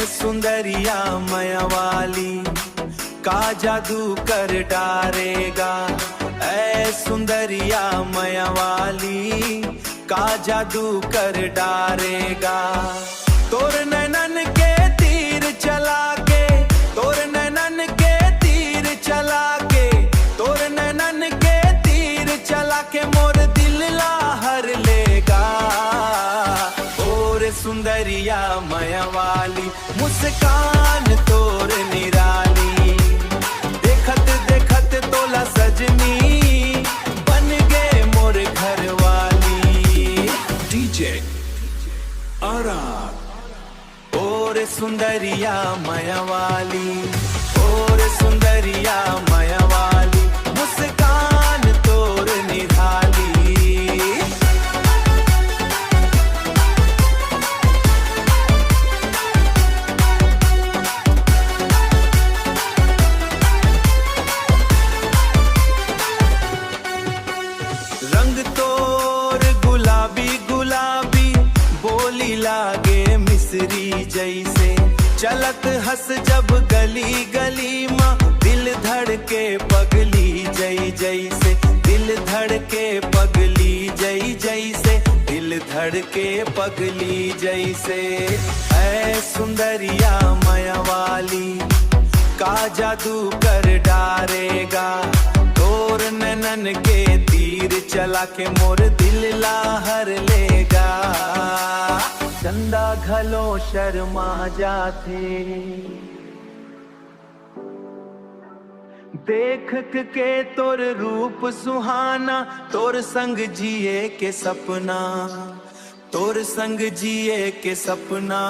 सुंदरिया माया वाली, का जादू कर डारेगा। ऐ सुंदरिया माया वाली, का जादू कर डारेगा। तोर नैनन के तीर चला के, तोर नैनन के तीर चला के, तोर नैनन के तीर चला के मोर दिल ला हर लेगा। और सुंदरिया माया वाली, मुस्कान तोर निराली, देखत देखत तोला सजनी, बन गए मोर घर वाली। DJ Ara और सुंदरिया माया वाली, और सुंदरिया माया वाली, मुस्कान तोर निराली। रंग तोर गुलाबी गुलाबी, बोली लागे मिसरी जैसे, चलत हंस जब गली गली माँ, दिल धड़के पगली जई जैसे, दिल धड़के पगली जई जैसे, दिल धड़के पगली जैसे। ऐ सुंदरिया माया वाली, का जादू कर डारेगा। तोर नैनन के तीर चला के मोर दिल ला हर लेगा। चंदा घलो शर्मा जाते, देख के तोर रूप सुहाना, तोर संग जिए के सपना, तोर संग जिए के सपना,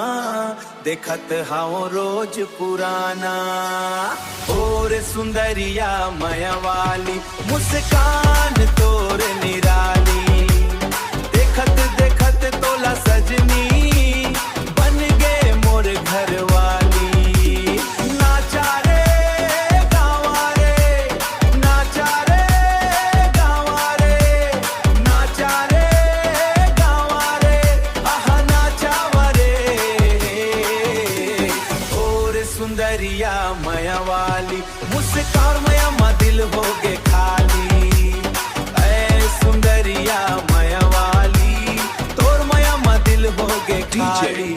देखत हाओ रोज पुराना। और सुंदरिया माया वाली, मुस्कान तोर निराली, देखत देखत तोला सजनी, बन गए मोर घर वाली। नाचा रे गावा रे, नाचा रे गावा रे, नाचा रे गावा रे, आहा नाचावा रे। और सुंदरिया माया वाली, मुस्कान माया मा दिल हो गए खाली। ऐ सुंदरिया माया वाली, तोर माया मा दिल हो गए खाली।